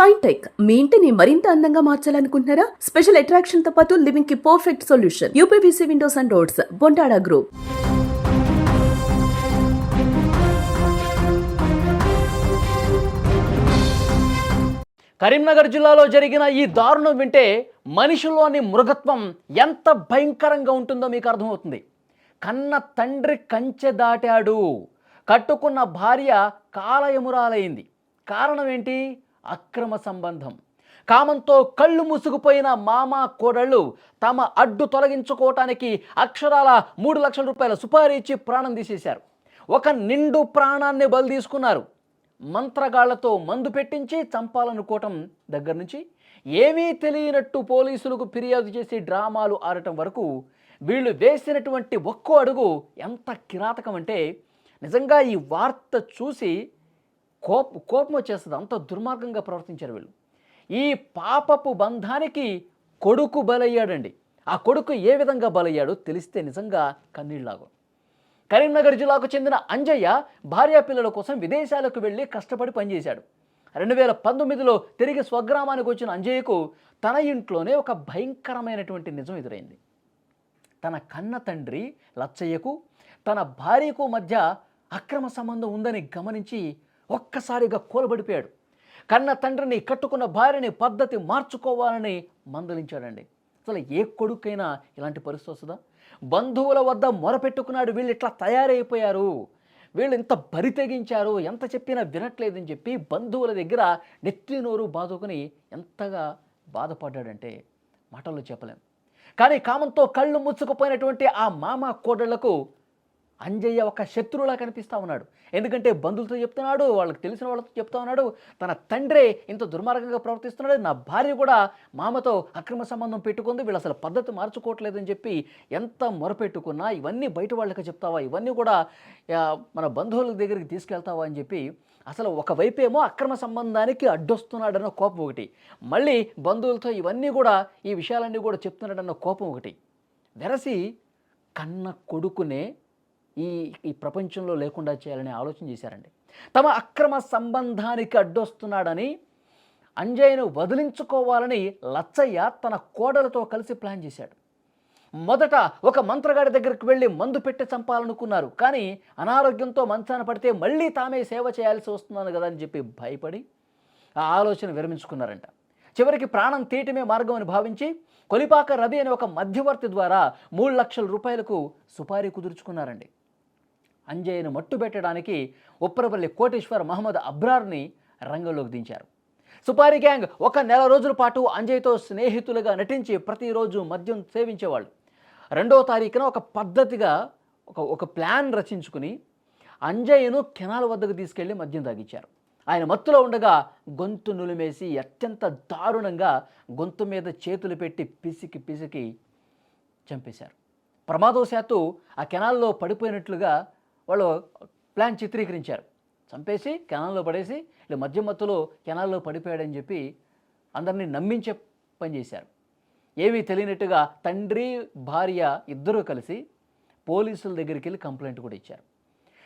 Shine tech మీ ఇంటిని మరింత అందంగా మార్చాలనుకుంటున్నారా? స్పెషల్ అట్రాక్షన్ తో పాటు లివింగ్ కి perfect solution. UPVC windows and doors, Bontada group. Karimnagar జిల్లాలో జరిగిన ఈ దారుణం వింటే మనిషిలోని మృగత్వం ఎంత భయంకరంగా ఉంటుందో మీకు అర్థమవుతుంది. కన్న తండ్రి కంచె దాటాడు, కట్టుకున్న భార్య కాలయమురాలైంది. కారణం ఏంటి? అక్రమ సంబంధం. కామంతో కళ్ళు మూసుకుపోయిన మామ కోడళ్ళు తమ అడ్డు తొలగించుకోవటానికి అక్షరాల 3 లక్షల రూపాయల సుపారీ ఇచ్చి ప్రాణం తీసేశారు. ఒక నిండు ప్రాణాన్ని బలి తీసుకున్నారు. మంత్రగాళ్లతో మందు పెట్టించి చంపాలనుకోవటం దగ్గర నుంచి ఏమీ తెలియనట్టు పోలీసులకు ఫిర్యాదు చేసి డ్రామాలు ఆడటం వరకు వీళ్ళు వేసినటువంటి ఒక్కో అడుగు ఎంత కిరాతకం అంటే నిజంగా ఈ వార్త చూసి కోపం వచ్చేస్తుంది. అంత దుర్మార్గంగా ప్రవర్తించారు వీళ్ళు. ఈ పాపపు బంధానికి కొడుకు బలయ్యాడండి. ఆ కొడుకు ఏ విధంగా బలయ్యాడో తెలిస్తే నిజంగా కన్నీళ్ళలాగు. కరీంనగర్ జిల్లాకు చెందిన అంజయ్య భార్యా పిల్లల కోసం విదేశాలకు వెళ్ళి కష్టపడి పనిచేశాడు. 2019లో తిరిగి స్వగ్రామానికి వచ్చిన అంజయ్యకు తన ఇంట్లోనే ఒక భయంకరమైనటువంటి నిజం ఎదురైంది. తన కన్న తండ్రి లచ్చయ్యకు తన భార్యకు మధ్య అక్రమ సంబంధం ఉందని గమనించి ఒక్కసారిగా కూలబడిపోయాడు. కన్న తండ్రిని, కట్టుకున్న భార్యని పద్ధతి మార్చుకోవాలని మందలించాడండి. అసలు ఏ కొడుకైనా ఇలాంటి పరిస్థితి వస్తుందా? బంధువుల వద్ద మొరపెట్టుకున్నాడు. వీళ్ళు ఇట్లా తయారైపోయారు, వీళ్ళు ఇంత బరి తెగించారు, ఎంత చెప్పినా వినట్లేదని చెప్పి బంధువుల దగ్గర నెత్తి నోరు బాదుకుని ఎంతగా బాధపడ్డాడంటే మాటల్లో చెప్పలేం. కానీ కామంతో కళ్ళు ముచ్చుకుపోయినటువంటి ఆ మామ కోడళ్లకు అంజయ్య ఒక శత్రువులా కనిపిస్తూ ఉన్నాడు. ఎందుకంటే బంధువులతో చెప్తున్నాడు, వాళ్ళకి తెలిసిన వాళ్ళతో చెప్తా ఉన్నాడు, తన తండ్రే ఇంత దుర్మార్గంగా ప్రవర్తిస్తున్నాడు, నా భార్య కూడా మామతో అక్రమ సంబంధం పెట్టుకుంది, వీళ్ళు అసలు పద్ధతి మార్చుకోవట్లేదని చెప్పి ఎంత మొరపెట్టుకున్నా ఇవన్నీ బయట వాళ్ళకి చెప్తావా, ఇవన్నీ కూడా మన బంధువుల దగ్గరికి తీసుకెళ్తావా అని చెప్పి అసలు ఒకవైపేమో అక్రమ సంబంధానికి అడ్డొస్తున్నాడన్న కోపం ఒకటి, మళ్ళీ బంధువులతో ఇవన్నీ కూడా ఈ విషయాలన్నీ కూడా చెప్తున్నాడన్న కోపం ఒకటి. వెరసి కన్న కొడుకునే ఈ ప్రపంచంలో లేకుండా చేయాలని ఆలోచన చేశారండి. తమ అక్రమ సంబంధానికి అడ్డొస్తున్నాడని అంజయ్యను వదిలించుకోవాలని లచ్చయ్య తన కోడలతో కలిసి ప్లాన్ చేశాడు. మొదట ఒక మంత్రగాడి దగ్గరికి వెళ్ళి మందు పెట్టి చంపాలనుకున్నారు. కానీ అనారోగ్యంతో మంచాన పడితే మళ్ళీ తామే సేవ చేయాల్సి వస్తున్నాను కదా అని చెప్పి భయపడి ఆ ఆలోచన విరమించుకున్నారంట. చివరికి ప్రాణం తీయటమే మార్గం అని భావించి కొలిపాక రవి అనే ఒక మధ్యవర్తి ద్వారా 3 లక్షల రూపాయలకు సుపారీ కుదుర్చుకున్నారండి. అంజయ్యను మట్టుబెట్టడానికి ఉప్పరపల్లి కోటేశ్వర్ మహమ్మద్ అబ్రార్ని రంగంలోకి దించారు. సుపారీ గ్యాంగ్ 1 నెల రోజుల పాటు అంజయ్యతో స్నేహితులుగా నటించి ప్రతిరోజు మద్యం సేవించేవాళ్ళు. 2వ తారీఖున ఒక పద్ధతిగా ఒక ప్లాన్ రచించుకుని అంజయ్యను కెనాల్ వద్దకు తీసుకెళ్లి మద్యం తాగించారు. ఆయన మత్తులో ఉండగా గొంతు నులిమేసి అత్యంత దారుణంగా గొంతు మీద చేతులు పెట్టి పిసికి చంపేశారు. ప్రమాదవశాత్తు ఆ కెనాల్లో పడిపోయినట్లుగా వాళ్ళు ప్లాన్ చిత్రీకరించారు. చంపేసి కెనాల్లో పడేసి ఇలా మద్యం మత్తులో కెనాల్లో పడిపోయాడని చెప్పి అందరినీ నమ్మించే పని చేశారు. ఏమీ తెలియనట్టుగా తండ్రి భార్య ఇద్దరూ కలిసి పోలీసుల దగ్గరికి వెళ్ళి కంప్లైంట్ కూడా ఇచ్చారు.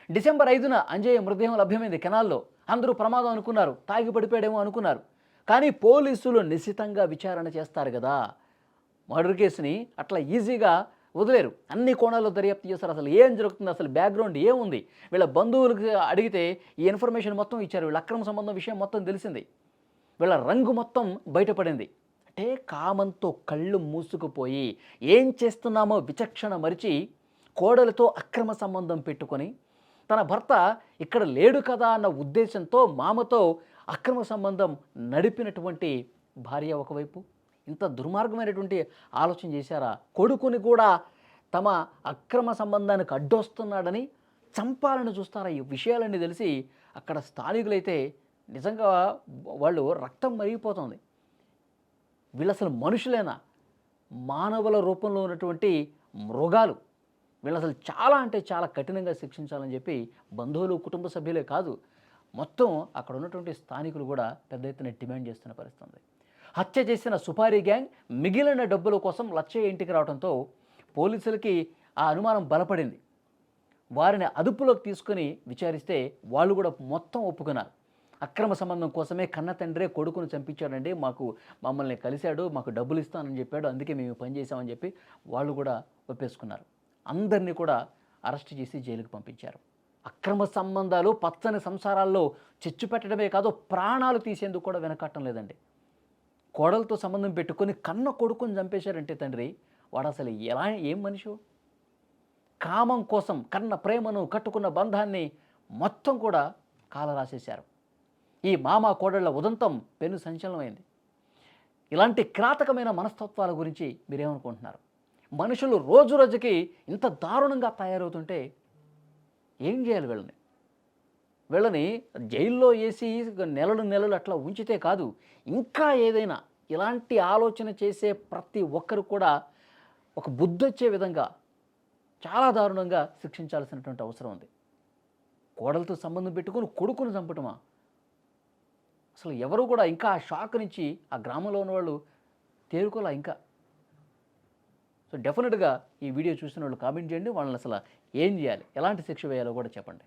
డిసెంబర్ 5న అంజయ్య మృతదేహం లభ్యమైంది కెనాల్లో. అందరూ ప్రమాదం అనుకున్నారు, తాగి పడిపోయాడేమో అనుకున్నారు. కానీ పోలీసులు నిశితంగా విచారణ చేస్తారు కదా, మర్డర్ కేసుని అట్లా ఈజీగా వదిలేరు. అన్ని కోణాల్లో దర్యాప్తు చేస్తారు. అసలు ఏం జరుగుతుంది, అసలు బ్యాక్గ్రౌండ్ ఏముంది, వీళ్ళ బంధువులకు అడిగితే ఈ ఇన్ఫర్మేషన్ మొత్తం ఇచ్చారు. వీళ్ళ అక్రమ సంబంధం విషయం మొత్తం తెలిసింది, వీళ్ళ రంగు మొత్తం బయటపడింది. అంటే కామంతో కళ్ళు మూసుకుపోయి ఏం చేస్తున్నామో విచక్షణ మరిచి కోడలతో అక్రమ సంబంధం పెట్టుకొని తన భర్త ఇక్కడ లేడు కదా అన్న ఉద్దేశంతో మామతో అక్రమ సంబంధం నడిపినటువంటి భార్య ఒకవైపు ఇంత దుర్మార్గమైనటువంటి ఆలోచన చేశారా? కొడుకుని కూడా తమ అక్రమ సంబంధానికి అడ్డొస్తున్నాడని చంపాలని చూస్తారా? ఈ విషయాలన్నీ తెలిసి అక్కడ స్థానికులైతే నిజంగా వాళ్ళు రక్తం మరిగిపోతుంది. వీళ్ళు అసలు మనుషులేనా? మానవుల రూపంలో ఉన్నటువంటి మృగాలు. వీళ్ళు అసలు చాలా అంటే చాలా కఠినంగా శిక్షించాలని చెప్పి బంధువులు, కుటుంబ సభ్యులే కాదు, మొత్తం అక్కడ ఉన్నటువంటి స్థానికులు కూడా పెద్ద ఎత్తున డిమాండ్ చేస్తున్న పరిస్థితి. హత్య చేసిన సుపారీ గ్యాంగ్ మిగిలిన డబ్బుల కోసం లచ్చయ్య ఇంటికి రావడంతో పోలీసులకి ఆ అనుమానం బలపడింది. వారిని అదుపులోకి తీసుకుని విచారిస్తే వాళ్ళు కూడా మొత్తం ఒప్పుకున్నారు. అక్రమ సంబంధం కోసమే కన్న తండ్రే కొడుకును చంపించాడండి, మమ్మల్ని కలిశాడు, మాకు డబ్బులు ఇస్తానని చెప్పాడు, అందుకే మేము పని చేశామని చెప్పి వాళ్ళు కూడా ఒప్పేసుకున్నారు. అందరినీ కూడా అరెస్ట్ చేసి జైలుకు పంపించారు. అక్రమ సంబంధాలు పచ్చని సంసారాల్లో చిచ్చు పెట్టడమే కాదు, ప్రాణాలు తీసేందుకు కూడా వెనకట్టం లేదండి. కోడలతో సంబంధం పెట్టుకొని కన్న కొడుకుని చంపేశారంటే తండ్రి, వాడు అసలు ఏం మనిషి? కామం కోసం కన్న ప్రేమను, కట్టుకున్న బంధాన్ని మొత్తం కూడా కాలరాసేశారు. ఈ మామ కోడళ్ల ఉదంతం పెను సంచలనమైంది. ఇలాంటి కిరాతకమైన మనస్తత్వాల గురించి మీరేమనుకుంటున్నారు? మనుషులు రోజు రోజుకి ఇంత దారుణంగా తయారవుతుంటే ఏం చేయాలి? వీళ్ళని జైల్లో వేసి నెలలు అట్లా ఉంచితే కాదు, ఇంకా ఏదైనా ఇలాంటి ఆలోచన చేసే ప్రతి ఒక్కరు కూడా ఒక బుద్ధొచ్చే విధంగా చాలా దారుణంగా శిక్షించాల్సినటువంటి అవసరం ఉంది. కోడలతో సంబంధం పెట్టుకుని కొడుకును చంపటమా? అసలు ఎవరు కూడా ఇంకా ఆ షాక్ నుంచి ఆ గ్రామంలో ఉన్నవాళ్ళు తేరుకోలే ఇంకా. సో డెఫినెట్గా ఈ వీడియో చూసిన వాళ్ళు కామెంట్ చేయండి. వాళ్ళని అసలు ఏం చేయాలి, ఎలాంటి శిక్ష వేయాలో కూడా చెప్పండి.